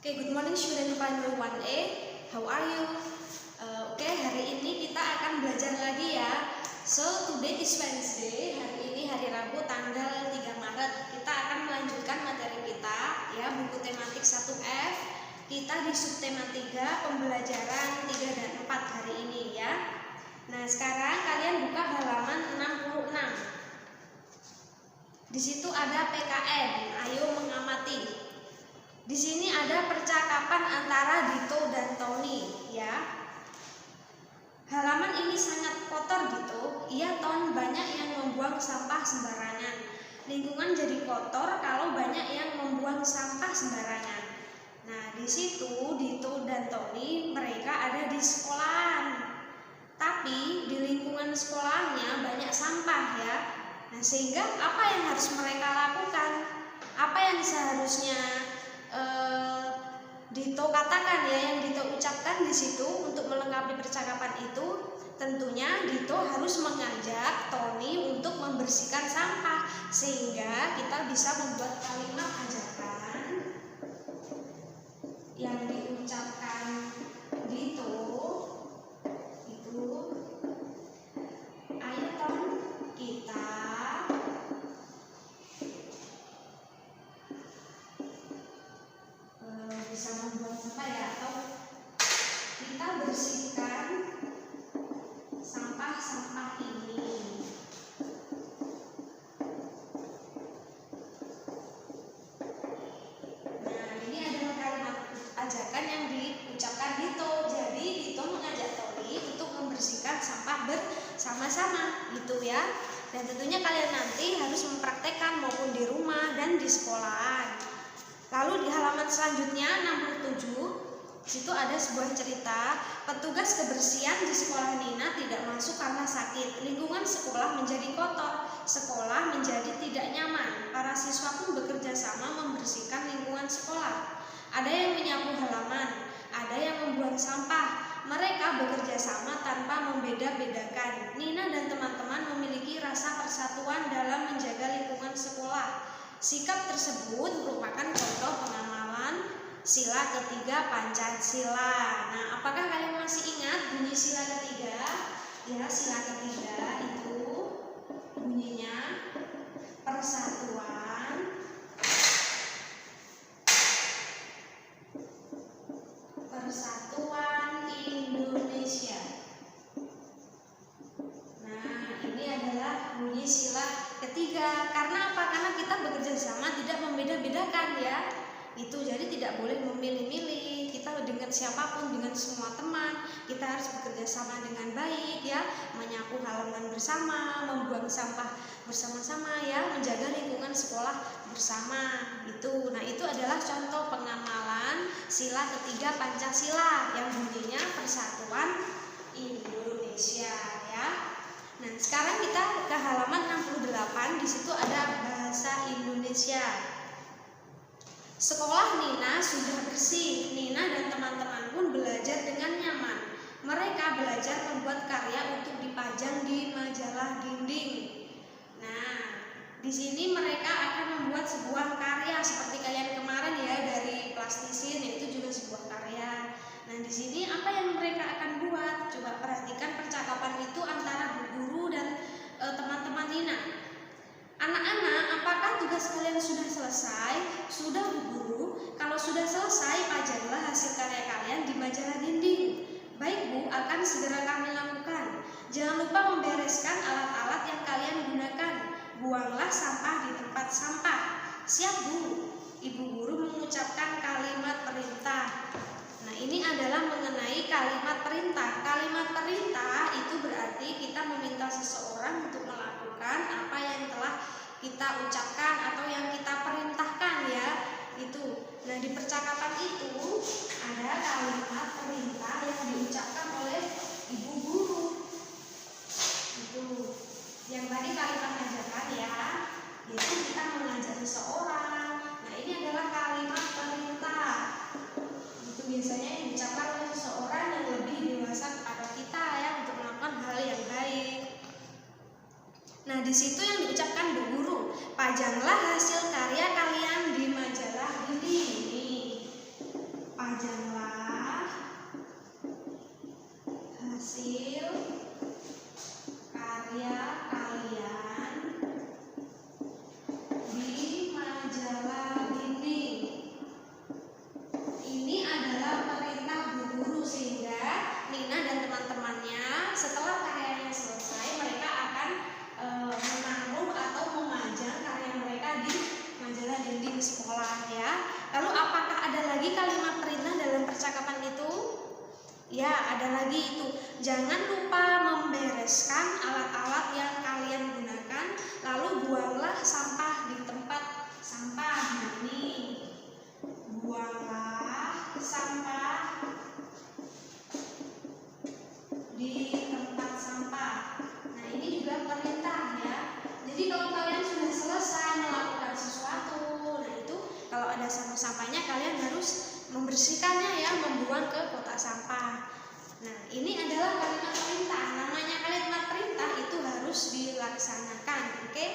Okay, good morning student primary 1A. How are you? Hari ini kita akan belajar lagi ya. So, today is Wednesday. Hari ini hari Rabu tanggal 3 Maret. Kita akan melanjutkan materi kita ya, buku tematik 1F. Kita di subtema 3, pembelajaran 3 dan 4 hari ini ya. Nah, sekarang kalian buka halaman 66. Di situ ada PKN. Ayo mengamati. Di sini ada percakapan antara Dito dan Tony ya. Halaman ini sangat kotor Dito. Iya Ton, banyak yang membuang sampah sembarangan. Lingkungan jadi kotor kalau banyak yang membuang sampah sembarangan. Nah, di situ Dito dan Tony mereka ada di sekolahan. Tapi di lingkungan sekolahnya banyak sampah ya. Nah, sehingga apa yang harus mereka lakukan? Apa yang seharusnya Dito katakan ya, yang Dito ucapkan di situ untuk melengkapi percakapan itu, tentunya Dito harus mengajak Tony untuk membersihkan sampah sehingga kita bisa membuat kalimat ajakan yang diucapkan Dito itu, ayo Ton, kita bisa membuat sampah ya, atau kita bersihkan sampah-sampah ini. Nah, ini adalah kalimat ajakan yang diucapkan Dito. Jadi Dito mengajak Tony untuk membersihkan sampah bersama-sama gitu ya. Dan tentunya kalian nanti harus mempraktekkan maupun di rumah dan di sekolahan. Lalu di halaman selanjutnya 67, situ ada sebuah cerita, petugas kebersihan di sekolah Nina tidak masuk karena sakit. Lingkungan sekolah menjadi kotor, sekolah menjadi tidak nyaman. Para siswa pun bekerja sama membersihkan lingkungan sekolah. Ada yang menyapu halaman, ada yang membuang sampah. Mereka bekerja sama tanpa membeda-bedakan. Nina dan teman-teman memiliki rasa persatuan dalam menjaga lingkungan sekolah. Sikap tersebut merupakan contoh pengamalan sila ketiga Pancasila. Nah, apakah kalian masih ingat bunyi sila ketiga? Ya, sila ketiga itu bunyinya persatuan, Indonesia. Nah, ini adalah bunyi sila ketiga. Karena apa? Karena kita bekerja sama tidak membeda-bedakan ya. Itu jadi tidak boleh memilih-milih. Kita dengan siapapun, dengan semua teman, kita harus bekerja sama dengan baik ya, menyapu halaman bersama, membuang sampah bersama-sama ya, menjaga lingkungan sekolah bersama gitu. Nah, itu adalah contoh pengamalan sila ketiga Pancasila yang bunyinya persatuan Indonesia ya. Nah, sekarang kita ke halaman 68, di situ ada bahasa Indonesia. Sekolah Nina sudah bersih. Nina dan teman-teman pun belajar dengan nyaman. Mereka belajar membuat karya untuk dipajang di majalah dinding. Nah, di sini mereka akan membuat sebuah karya seperti kalian kemarin ya, dari plastisin, itu juga sebuah karya. Nah, di sini apa yang mereka akan buat? Coba perhatikan percakapan itu antara bu guru dan teman-teman Nina. Anak-anak, apakah tugas kalian sudah selesai? Sudah bu guru. Kalau sudah selesai, pajanglah hasil karya kalian di majalah dinding. Baik bu, akan segera kami lakukan. Jangan lupa membereskan alat-alat yang kalian gunakan. Buanglah sampah di tempat sampah. Siap bu. Ibu guru mengucapkan kalimat perintah. Nah, ini adalah mengenai kalimat perintah. Kalimat perintah itu berarti kita meminta seseorang untuk melakukan apa yang telah kita ucapkan atau yang kita perintahkan ya. Itu. Nah, di percakapan itu ada kalimat perintah yang diucapkan oleh ibu guru. Itu. Yang tadi kalimat ajakan ya, yaitu kita mengajak seseorang. Nah, ini adalah kalimat perintah. Itu biasanya yang diucapkan oleh seseorang yang lebih dewasa kepada kita ya, untuk melakukan hal yang baik. Nah, di situ yang diucapkan bu guru, pajanglah hasil karya kalian di majalah dinding. pajanglah hasil karya kalian di majalah dinding. Ini adalah perintah Bu Guru, sehingga Nina dan teman-temannya setelah karyanya selesai mereka akan menaruh atau memajang karya mereka di majalah dinding sekolah ya. Lalu apakah ada lagi kalimat perintah dalam percakapan itu? Ya, ada lagi itu. Jangan lupa membereskan alat-alat yang kalian gunakan, lalu buanglah sampah di tempat sampah. Nah, ini buanglah sampah di tempat sampah. Nah, ini juga perintah ya. Jadi kalau kalian sudah selesai melakukan sesuatu, nah itu kalau ada sampah-sampahnya kalian harus membersihkannya ya, membuang ke kotak sampah. Nah, ini adalah kalimat perintah. Namanya kalimat perintah itu harus dilaksanakan, oke?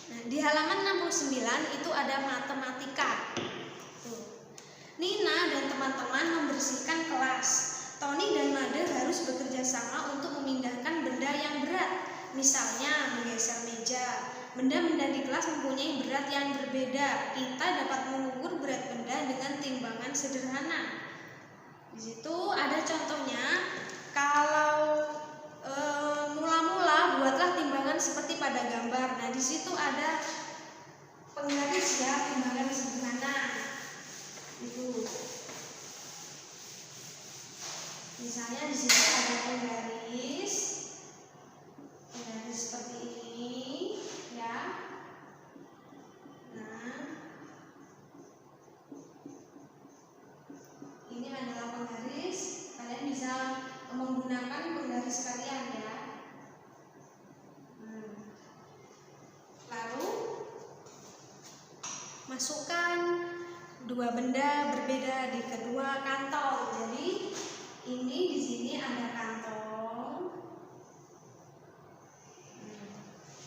Nah, di halaman 69 itu ada matematika. Tuh. Nina dan teman-teman membersihkan kelas. Tony dan Made harus bekerja sama untuk memindahkan benda yang berat. Misalnya menggeser meja. Benda-benda di kelas mempunyai berat yang berbeda. Kita dapat mengukur berat benda dengan timbangan sederhana. Di situ ada contohnya. Kalau mula-mula buatlah timbangan seperti pada gambar. Nah, di situ ada penggaris ya, timbangan sederhana. Itu. Misalnya di situ ada penggaris seperti ini ya. Nah, ini adalah penggaris. Kalian bisa menggunakan penggaris kalian ya. Lalu masukkan dua benda berbeda di kedua kantong. Jadi ini di sini ada kantong.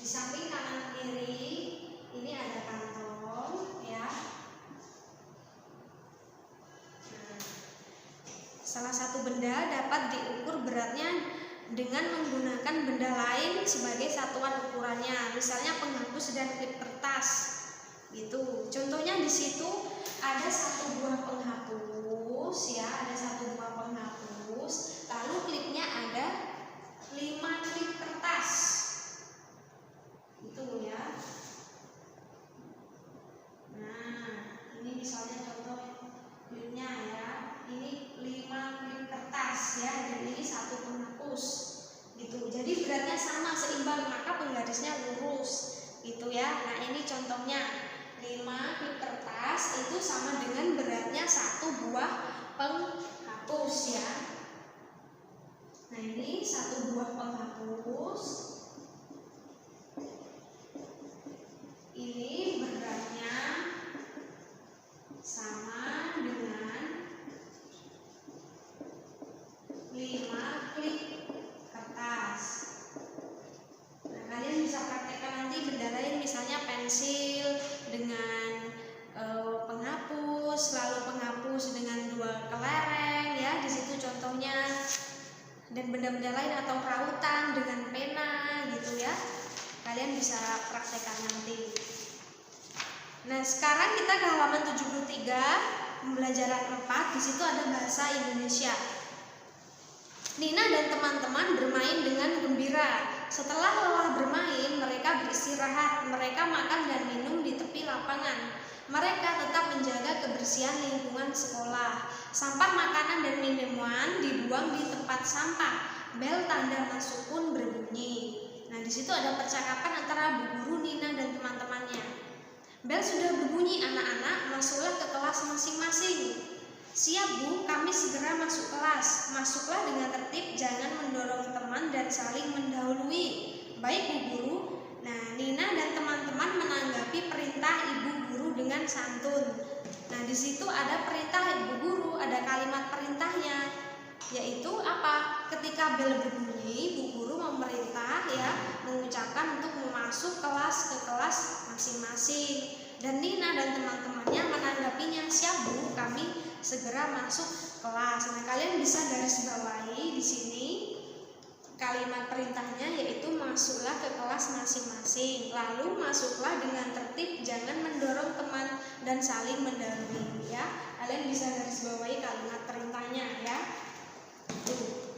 Di samping kanan kiri ini ada kantong ya. Salah satu benda dapat diukur beratnya dengan menggunakan benda lain sebagai satuan ukurannya. Misalnya penghapus dan klip kertas. Gitu. Contohnya di situ ada satu buah penghapus ya, ada satu buah penghapus. Lalu klipnya ada 5 klip kertas. Itu ya. Nah, ini misalnya contoh klipnya ya. Ini 5 klip kertas ya, dan ini satu penghapus. Gitu. Jadi beratnya sama, seimbang, maka penggarisnya lurus. Gitu ya. Nah, ini contohnya. 5 klip kertas itu sama dengan beratnya satu buah penghapus ya. Nah, ini satu buah penghapus. Ini beratnya sama dengan 5 klip kertas. Nah, kalian bisa praktekkan nanti benda lain, misalnya pensil dengan penghapus, lalu penghapus dengan 2 kelereng ya, di situ contohnya, dan benda-benda lain atau rautan dengan pena gitu ya. Kalian bisa praktekkan nanti. Nah, sekarang kita ke halaman 73, pembelajaran 4. Di situ ada bahasa Indonesia. Nina dan teman-teman bermain dengan gembira. Setelah lelah bermain, mereka beristirahat. Mereka makan dan minum di tepi lapangan. Mereka tetap menjaga kebersihan lingkungan sekolah. Sampah makanan dan minuman dibuang di tempat sampah. Bel tanda masuk pun berbunyi. Nah, di situ ada percakapan antara Bu Guru, Nina, dan teman-temannya. Bel sudah berbunyi, anak-anak, masuklah ke kelas masing-masing. Siap Bu, kami segera masuk kelas. Masuklah dengan tertib, jangan mendorong teman dan saling mendahului. Baik Bu Guru. Nah, Nina dan teman-teman menanggapi perintah Ibu Guru dengan santun. Nah, di situ ada perintah Ibu Guru, ada kalimat perintahnya, yaitu apa? Ketika bel berbunyi, Bu Guru memerintah ya, mengucapkan untuk masuk kelas ke kelas masing-masing. Dan Nina dan teman-temannya menanggapinya, siap Bu, kami segera masuk kelas. Nah, kalian bisa garis bawahi di sini kalimat perintahnya, yaitu masuklah ke kelas masing-masing. Lalu masuklah dengan tertib, jangan mendorong teman dan saling mendahului ya. Kalian bisa garis bawahi kalimat perintahnya ya. Tuh.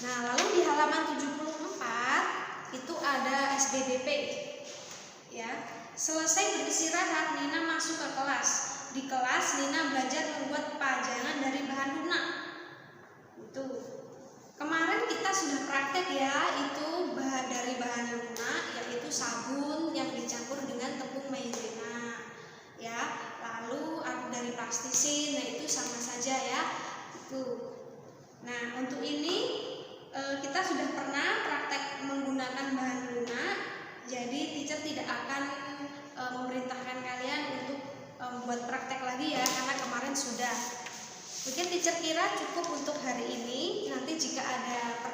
Nah, lalu di halaman 74 itu ada SBDP ya. Selesai beristirahat, Nina masuk ke kelas. Di kelas Nina belajar membuat pajangan dari bahan lunak. Itu. Kemarin kita sudah praktek ya, itu dari bahan lunak, yaitu sabun yang dicampur dengan tepung maizena ya. Lalu dari plastisin, nah itu sama saja ya. Itu. Nah, untuk ini kita sudah pernah praktek menggunakan bahan lunak, jadi teacher tidak akan memerintahkan kalian untuk membuat praktek lagi ya, karena kemarin sudah. Mungkin teacher kira cukup untuk hari ini. Nanti jika ada